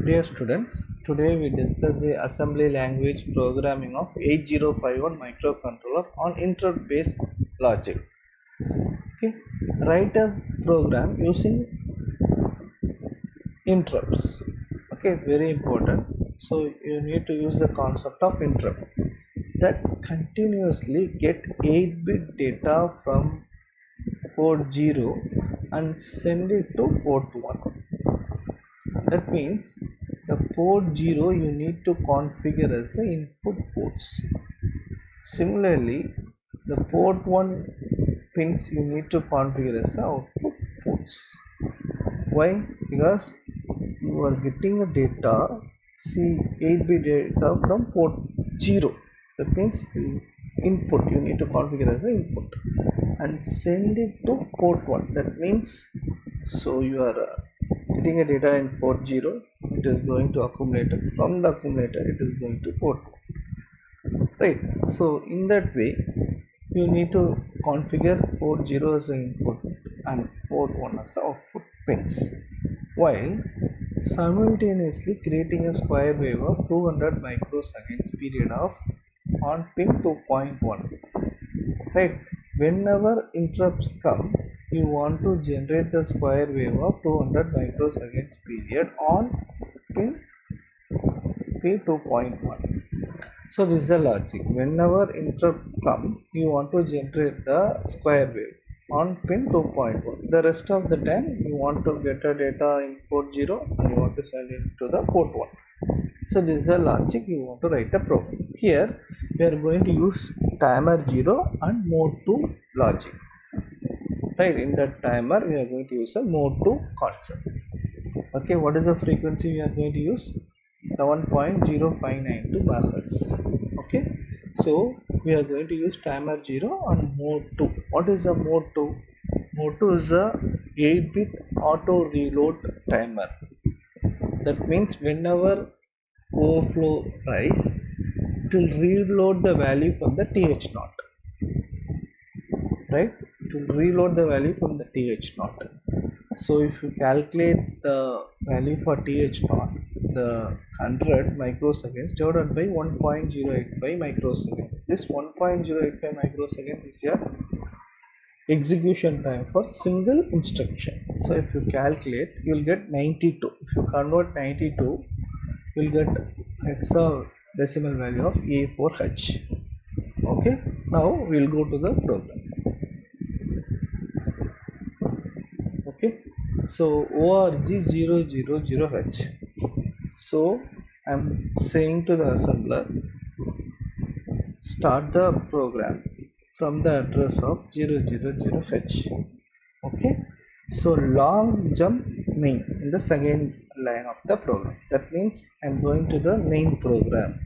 Dear students, today we discuss the assembly language programming of 8051 microcontroller on interrupt based logic. Okay, write a program using interrupts. Okay, very important. So you need to use the concept of interrupt that continuously get 8-bit data from port 0 and send it to port 1. That means the port 0 you need to configure as the input ports. Similarly, the port 1 pins you need to configure as the output ports. Why? Because you are getting a data, see 8-bit data from port 0. That means input you need to configure as the input and send it to port 1. That means so you are getting a data in port 0, it is going to accumulator. From the accumulator it is going to port 1, right? So in that way you need to configure port 0 as an input and port 1 as the output pins, while simultaneously creating a square wave of 200 microseconds period of on pin 2.1. Right, whenever interrupts come, you want to generate the square wave of 200 microseconds period on pin P2.1. So this is the logic. Whenever interrupt come, you want to generate the square wave on pin 2.1. The rest of the time you want to get a data in port 0 and you want to send it to the port 1. So this is the logic you want to write the program. Here we are going to use timer 0 and mode 2 logic. Right, in that timer we are going to use a mode 2 concept. Okay, what is the frequency we are going to use? 11.0592 megahertz. Okay, so we are going to use timer 0 and mode 2. What is the mode 2? Mode 2 is a 8-bit auto reload timer. That means whenever overflow rise, it will reload the value from the th0, right? It will reload the value from the th0. So if you calculate the value for th0, the 100 microseconds divided by 1.085 microseconds, this 1.085 microseconds is your execution time for single instruction. So if you calculate, you will get 92. If you convert 92, you will get hexadecimal value of A4H. Okay, now we will go to the program. Okay, so org000H. So I am saying to the assembler, start the program from the address of 000H. Okay, so long jump main in the second line of the program. That means I am going to the main program.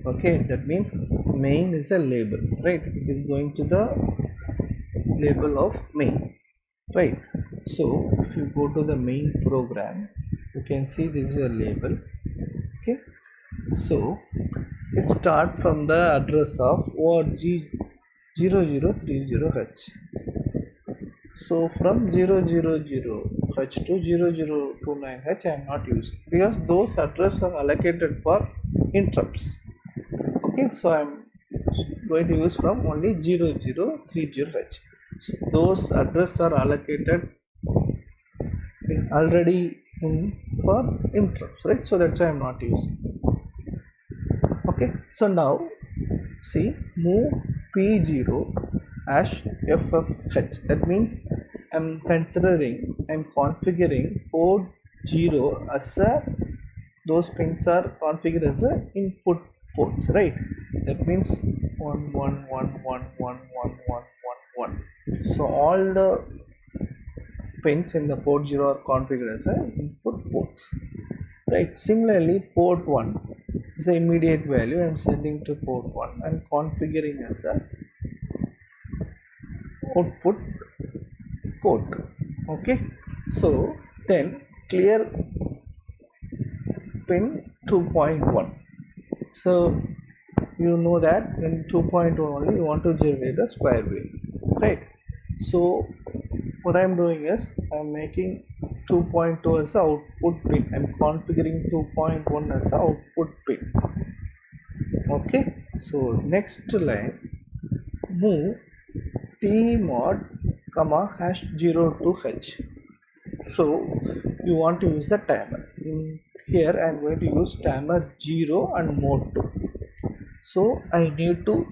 Okay, that means main is a label, right? It is going to the label of main, right? So if you go to the main program, you can see this is a label. Okay, so it starts from the address of org0030H. So from 000H to 0029H I am not using because those addresses are allocated for interrupts. Okay, so I am going to use from only 0030H. So those addresses are allocated already in for interrupts, right? So that's why I am not using. Okay, so now see move P0 FFH. That means I'm configuring port 0 as a, those pins are configured as a input ports, right? That means 111111111. So all the pins in the port 0 are configured as a input ports, right? Similarly, port 1 is the immediate value I'm sending to port 1 and configuring as a output port. Okay, so then clear pin 2.1. So you know that in 2.1 only you want to generate a square wave, right? So what I'm doing is I'm making 2.2 as the output pin. I'm configuring 2.1 as the output pin. Okay, so next line, move tmod comma hash 0 to h. So you want to use the timer. In here I'm going to use timer 0 and mode 2. So I need to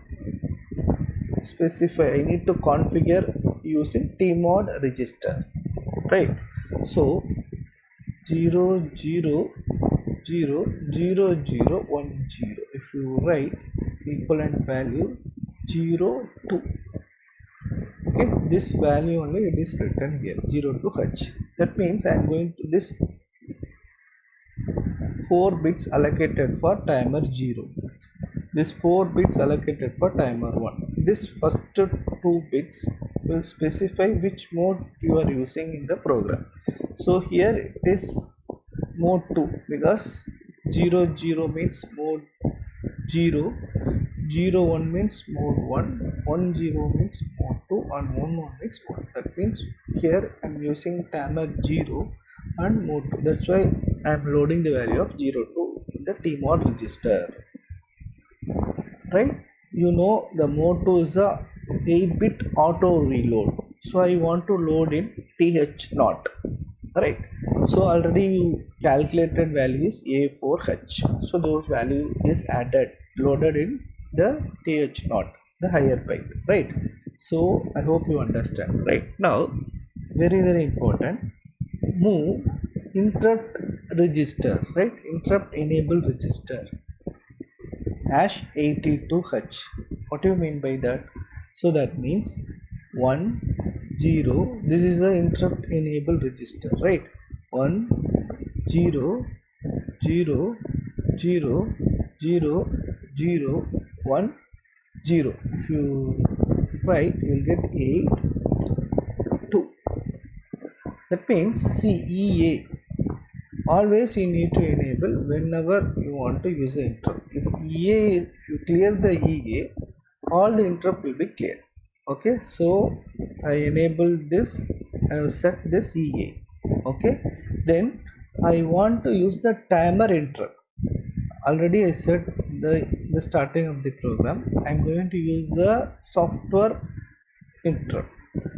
specify, I need to configure using tmod register, right? So 0 0 0 0 0 1 0, if you write equivalent value 0 2, okay, this value only it is written here 0 to h. That means I am going to this 4 bits allocated for timer 0, this 4 bits allocated for timer 1. This first 2 bits will specify which mode you are using in the program. So here it is mode 2 because 0 0 means mode 0, 0 1 means mode 1, 1 0 means mode 2, and 1 1 means mode. That means here I am using timer 0 and mode 2. That's why I am loading the value of 0 2 in the tmod register, right? You know the mode 2 is a 8-bit auto reload, so I want to load in th naught, right? So already you calculated value is a4h, so those value is added, loaded in the th naught, the higher byte, right? So I hope you understand. Right now, very important, move interrupt register, right? Interrupt enable register hash 82h. What do you mean by that? So that means 1 0, this is a interrupt enable register, right? 1 0 0 0 0 0 1 0. If you write, you will get 8 2. That means CEA, always you need to enable whenever you want to use the interrupt. If you clear the EA, all the interrupt will be clear. Okay, so I enable this, I have set this EA. Okay, then I want to use the timer interrupt. Already I said the starting of the program I'm going to use the software interrupt.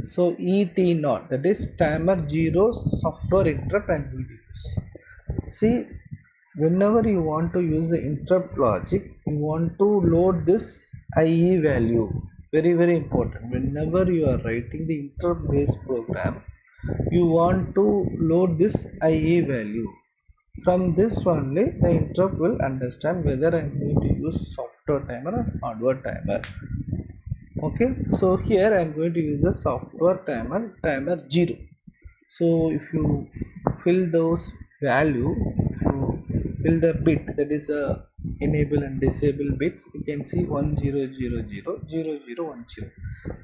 So ET naught, that is timer 0 software interrupt I'm going to use. See, whenever you want to use the interrupt logic, you want to load this IE value. Very important. Whenever you are writing the interrupt based program, you want to load this IE value. From this only the interrupt will understand whether I am going to use software timer or hardware timer. Okay, so here I am going to use a software timer 0. So if you fill those value, if you fill the bit, that is a enable and disable bits, you can see 10000010.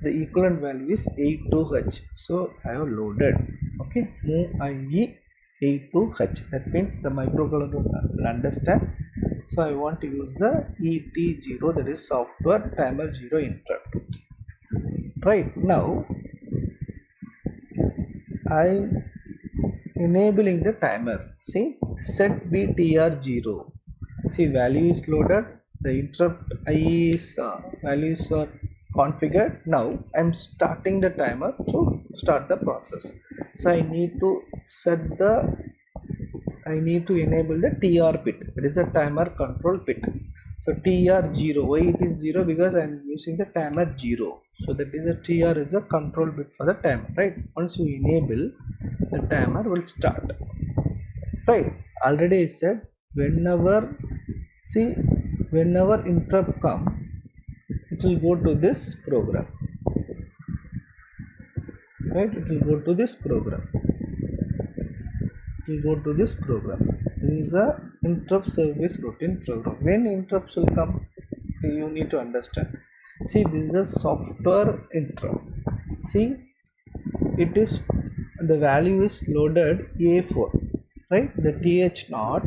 The equivalent value is 82h. So I have loaded. Okay, move IE 82h. That means the microcontroller will understand. So I want to use the ET0, that is software timer 0 interrupt. Right now I enabling the timer. See, set btr0. See, value is loaded, the interrupt IE is values are configured. Now I'm starting the timer to start the process. So I need to enable the TR bit, that is a timer control bit. So TR0, why it is 0? Because I'm using the timer 0, so that is a TR is a control bit for the timer, right? Once you enable, the timer will start, right? Already I said, whenever interrupt come, it will go to this program, right? It will go to this program. This is a interrupt service routine program. When interrupts will come, you need to understand. See, this is a software interrupt. See, it is, the value is loaded A4, right? The th naught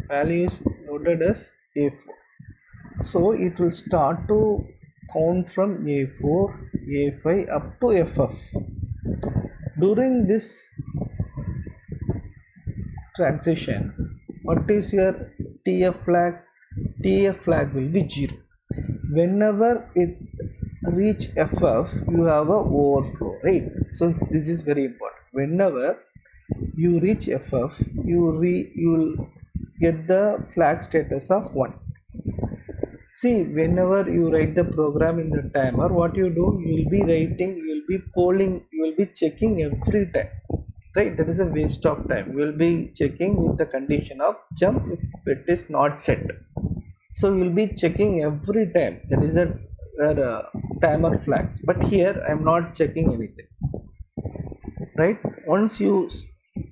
value is loaded as A4. So it will start to count from A4, A5 up to FF. during this transition, what is your TF flag? TF flag will be 0. Whenever it reach FF, you have a overflow, right? So this is very important. Whenever you reach FF, you will get the flag status of 1. See, whenever you write the program in the timer, what you do, you will be writing, you will be polling, you will be checking every time, right? That is a waste of time. You will be checking with the condition of jump if it is not set. So you will be checking every time. That is a timer flag. But here I am not checking anything, right? Once you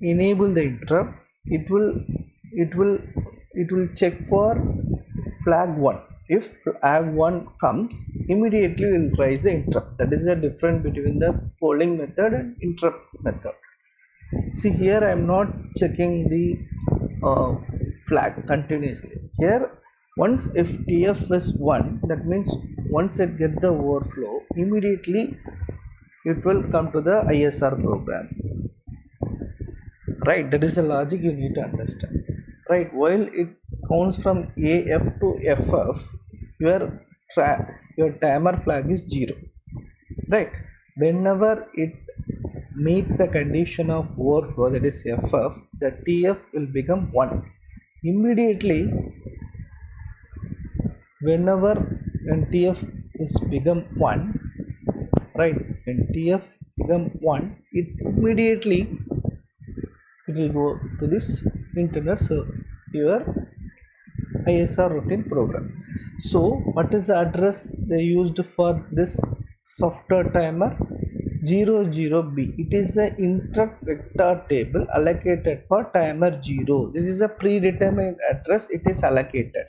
enable the interrupt, it will it will check for flag 1. If flag 1 comes, immediately will raise the interrupt. That is the difference between the polling method and interrupt method. See, here I am not checking the flag continuously. Here, once if TF is 1, that means once it get the overflow, immediately it will come to the ISR program, right? That is the logic you need to understand, right? While it counts from AF to FF, your timer flag is 0, right? Whenever it meets the condition of overflow, that is FF, the TF will become 1 immediately. Whenever when TF is become 1, right, when TF become 1, it immediately it will go to this internet, so your ISR routine program. So what is the address they used for this software timer? 00B. It is the interrupt vector table allocated for timer 0. This is a predetermined address, it is allocated,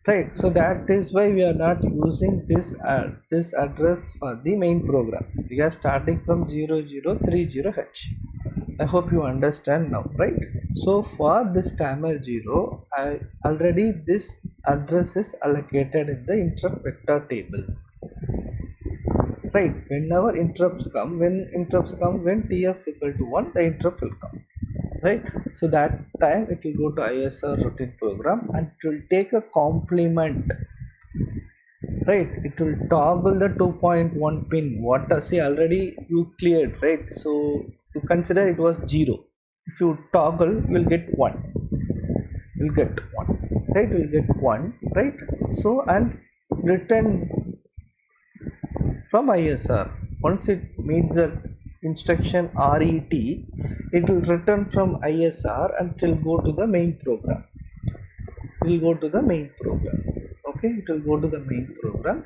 right? So that is why we are not using this address for the main program. We are starting from 0030H. I hope you understand now, right? So for this timer 0, I already this address is allocated in the interrupt vector table, right? Whenever interrupts come, when TF equal to 1, the interrupt will come, right? So that time it will go to ISR routine program and it will take a complement, right? It will toggle the 2.1 pin. What see, already you cleared, right? So you consider it was 0. If you toggle, you will get 1. You'll get 1, right? You'll get 1, right? So and return from ISR. Once it meets the instruction RET, it will return from ISR and it will go to the main program. It will go to the main program. Okay, it will go to the main program.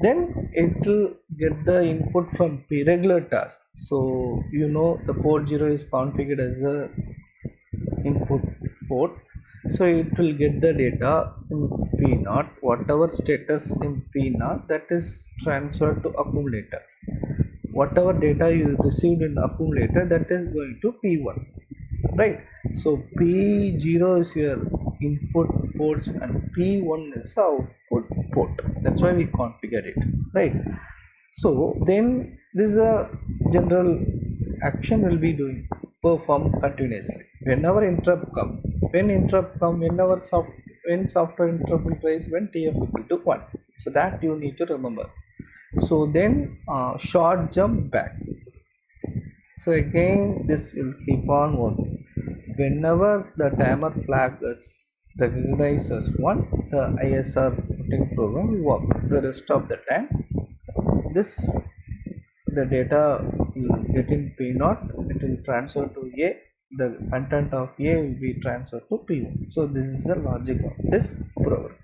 Then it will get the input from P regular task. So you know the port 0 is configured as a input port. So it will get the data in P0, whatever status in P0, that is transferred to accumulator. Whatever data you received in accumulator, that is going to P1, right? So P0 is your input ports and P1 is output port. That's why we configure it, right? So then this is a general action will be doing perform continuously. Whenever interrupt come, when software interrupt will raise when TF equal to 1. So that you need to remember. So then short jump back. So again this will keep on working. Whenever the timer flag is recognized as 1, the ISR routing program will work. The rest of the time, the data will get in P0, it will transfer to A, the content of A will be transferred to P1. So this is the logic of this program.